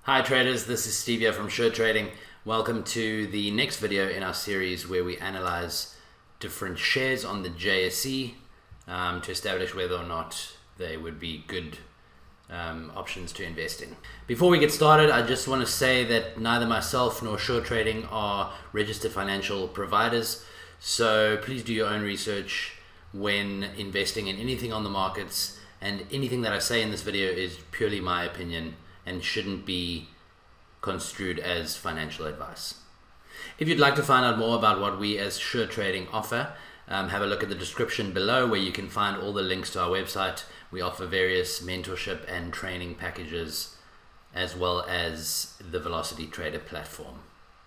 Hi traders, this is Steve here from Sure Trading. Welcome to the next video in our series where we analyze different shares on the JSE to establish whether or not they would be good options to invest in. Before we get started, I just want to say that neither myself nor Sure Trading are registered financial providers, so please do your own research when investing in anything on the markets, and anything that I say in this video is purely my opinion and shouldn't be construed as financial advice. If you'd like to find out more about what we as Sure Trading offer, have a look at the description below where you can find all the links to our website. We offer various mentorship and training packages as well as the Velocity Trader platform.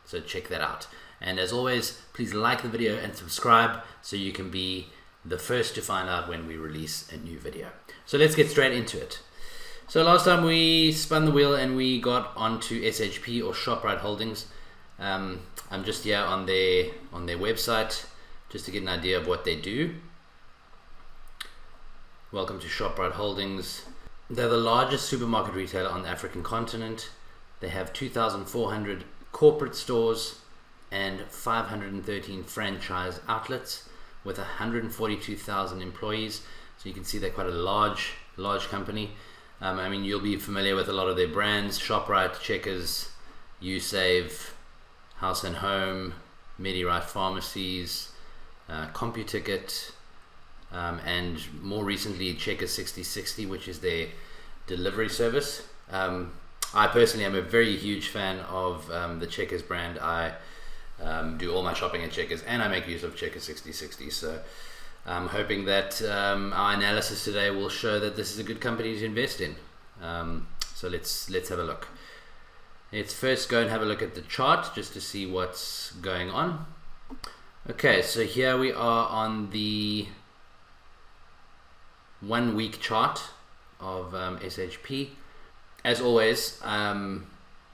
So check that out. And as always, please like the video and subscribe so you can be the first to find out when we release a new video. So let's get straight into it. So last time we spun the wheel and we got onto SHP or Shoprite Holdings. I'm just here on their website just to get an idea of what they do. Welcome to Shoprite Holdings. They're the largest supermarket retailer on the African continent. They have 2,400 corporate stores and 513 franchise outlets with 142,000 employees. So you can see they're quite a large company. I mean, you'll be familiar with a lot of their brands: Shoprite, Checkers, USave, House and Home, MediRite Pharmacies, CompuTicket, and more recently Checkers 6060, which is their delivery service. I personally am a very huge fan of the Checkers brand. I do all my shopping at Checkers and I make use of Checkers 6060. So I'm hoping that our analysis today will show that this is a good company to invest in. So let's have a look. Let's first go and have a look at the chart just to see what's going on. Okay, so here we are on the 1 week chart of SHP. As always,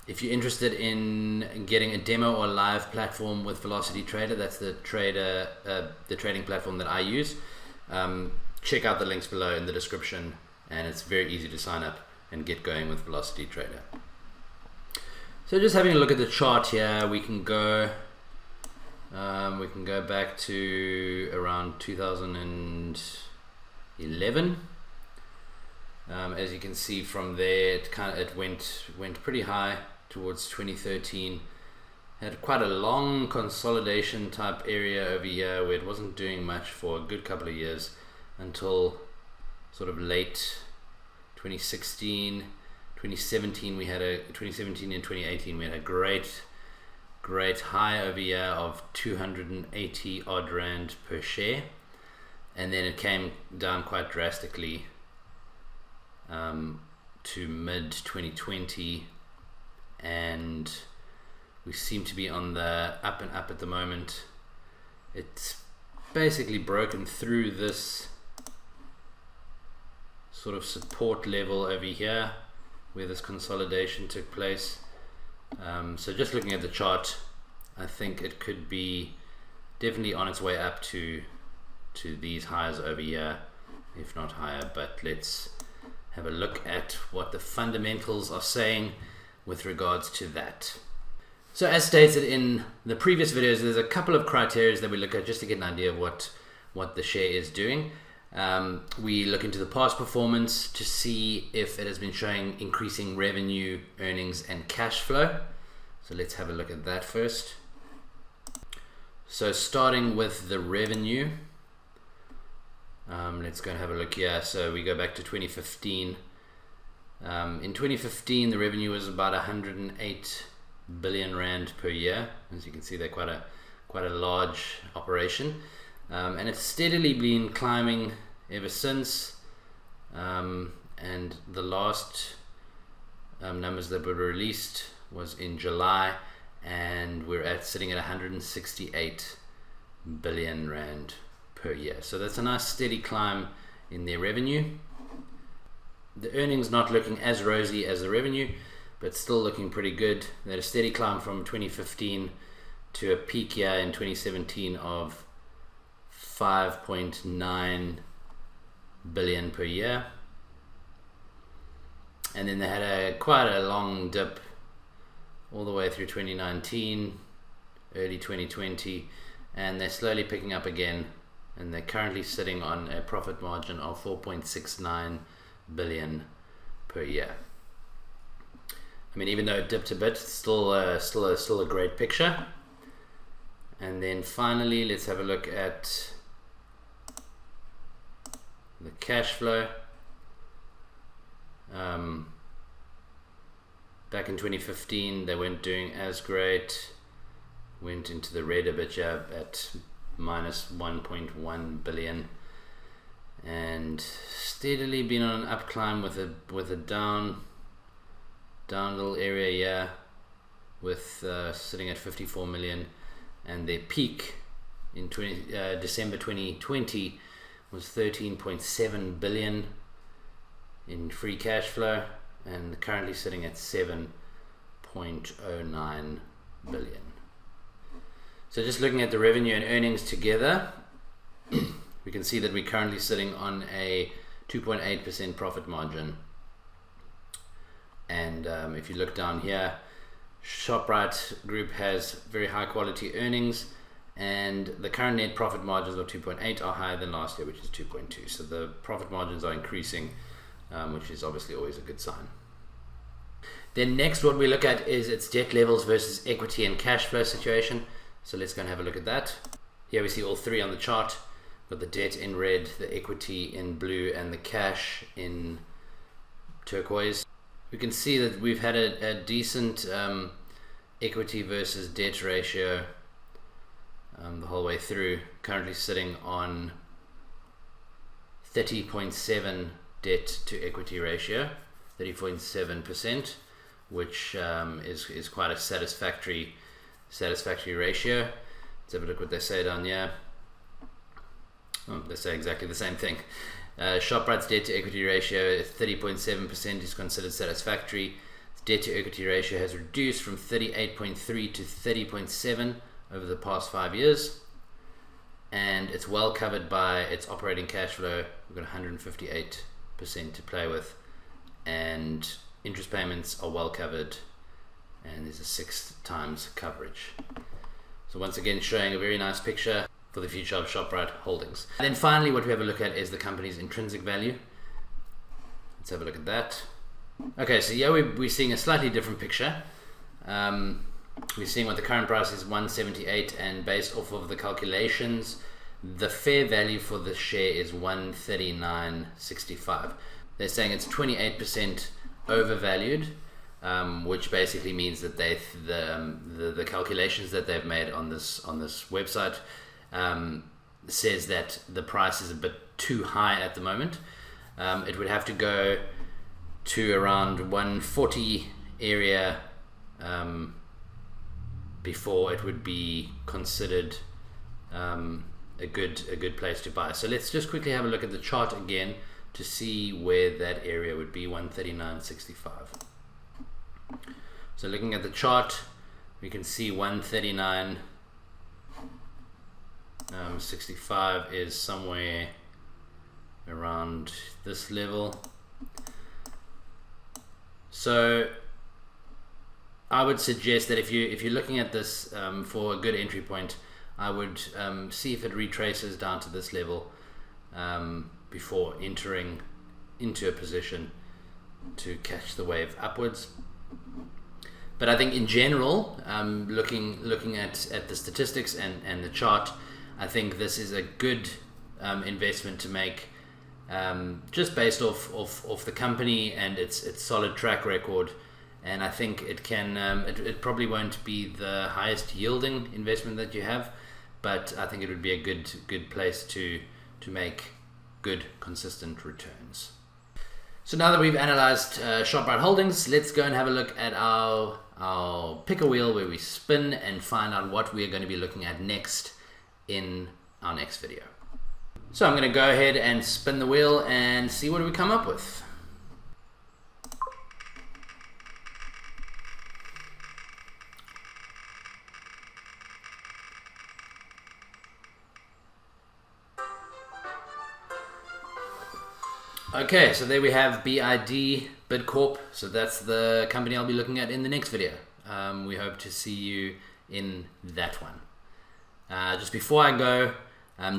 if you're interested in getting a demo or live platform with Velocity Trader, that's the trading platform that I use. Check out the links below in the description, and it's very easy to sign up and get going with Velocity Trader. So just having a look at the chart here, we can go back to around 2011. As you can see from there, it went pretty high towards 2013. Had quite a long consolidation type area over here where it wasn't doing much for a good couple of years until sort of late 2016, 2017 and 2018 we had a great high over here of 280 odd rand per share, and then it came down quite drastically to mid 2020, and we seem to be on the up and up at the moment. It's basically broken through this sort of support level over here where this consolidation took place. So just looking at the chart, I think it could be definitely on its way up to these highs over here, if not higher. But let's have a look at what the fundamentals are saying with regards to that. So as stated in the previous videos, there's a couple of criteria that we look at just to get an idea of what the share is doing. We look into the past performance to see if it has been showing increasing revenue, earnings, and cash flow. So let's have a look at that first. So starting with the revenue, let's go and have a look here. So we go back to 2015. In 2015, the revenue was about 108 billion rand per year. As you can see, they're quite a large operation, and it's steadily been climbing ever since. And the last numbers that were released was in July, and we're sitting at 168 billion rand per year. So that's a nice steady climb in their revenue. The earnings not looking as rosy as the revenue, but still looking pretty good. They had a steady climb from 2015 to a peak here in 2017 of 5.9 billion per year. And then they had quite a long dip all the way through 2019, early 2020, and they're slowly picking up again, and they're currently sitting on a profit margin of 4.69 billion per year. I mean, even though it dipped a bit, still a great picture. And then finally, let's have a look at the cash flow. Back in 2015, they weren't doing as great. Went into the red a bit at minus 1.1 billion, and steadily been on an up climb with a down little area here, with sitting at 54 million, and their peak in December 2020 was 13.7 billion in free cash flow, and currently sitting at 7.09 billion. So just looking at the revenue and earnings together, we can see that we're currently sitting on a 2.8% profit margin. And if you look down here, Shoprite Group has very high quality earnings, and the current net profit margins of 2.8 are higher than last year, which is 2.2. So the profit margins are increasing, which is obviously always a good sign. Then next, what we look at is its debt levels versus equity and cash flow situation. So let's go and have a look at that. Here we see all three on the chart, with the debt in red, the equity in blue, and the cash in turquoise. We can see that we've had a decent equity versus debt ratio the whole way through, currently sitting on 30.7 debt to equity ratio, 30.7%, which is quite a satisfactory ratio. Let's have a look what they say down here. They say exactly the same thing. Shoprite's debt to equity ratio 30.7% is considered satisfactory. Its debt to equity ratio has reduced from 38.3 to 30.7 over the past 5 years, and it's well covered by its operating cash flow. We've got 158% to play with, and interest payments are well covered, and there's a 6 times coverage. So once again, showing a very nice picture for the future of Shoprite Holdings. And then finally, what we have a look at is the company's intrinsic value. Let's have a look at that. Okay, so yeah, we're seeing a slightly different picture. We're seeing what the current price is, 178, and based off of the calculations, the fair value for the share is 139.65. They're saying it's 28% overvalued, which basically means that the calculations that they've made on this website says that the price is a bit too high at the moment. It would have to go to around 140 area before it would be considered a good place to buy. So let's just quickly have a look at the chart again to see where that area would be, 139.65. So looking at the chart, we can see 139.65 is somewhere around this level. So I would suggest that if you're looking at this for a good entry point, I would see if it retraces down to this level before entering into a position to catch the wave upwards. But I think in general, looking at the statistics and the chart, I think this is a good investment to make, just based off the company and its solid track record. And I think it can it probably won't be the highest yielding investment that you have, but I think it would be a good place to make good consistent returns. So now that we've analyzed Shoprite Holdings, let's go and have a look at our pick a wheel where we spin and find out what we're going to be looking at next in our next video. So I'm going to go ahead and spin the wheel and see what we come up with. Okay, so there we have BID, Bidcorp. So that's the company I'll be looking at in the next video. we hope to see you in that one. Just before I go,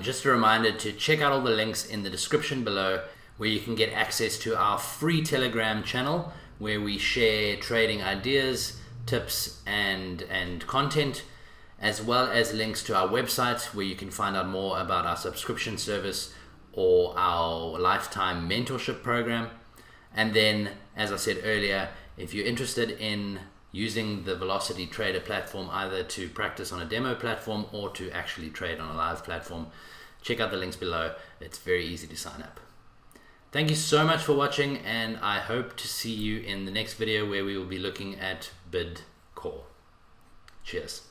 just a reminder to check out all the links in the description below, where you can get access to our free Telegram channel, where we share trading ideas, tips, and content, as well as links to our website, where you can find out more about our subscription service or our lifetime mentorship program. And then, as I said earlier, if you're interested in using the Velocity Trader platform, either to practice on a demo platform or to actually trade on a live platform, check out the links below. It's very easy to sign up. Thank you so much for watching, and I hope to see you in the next video, where we will be looking at bid call. Cheers.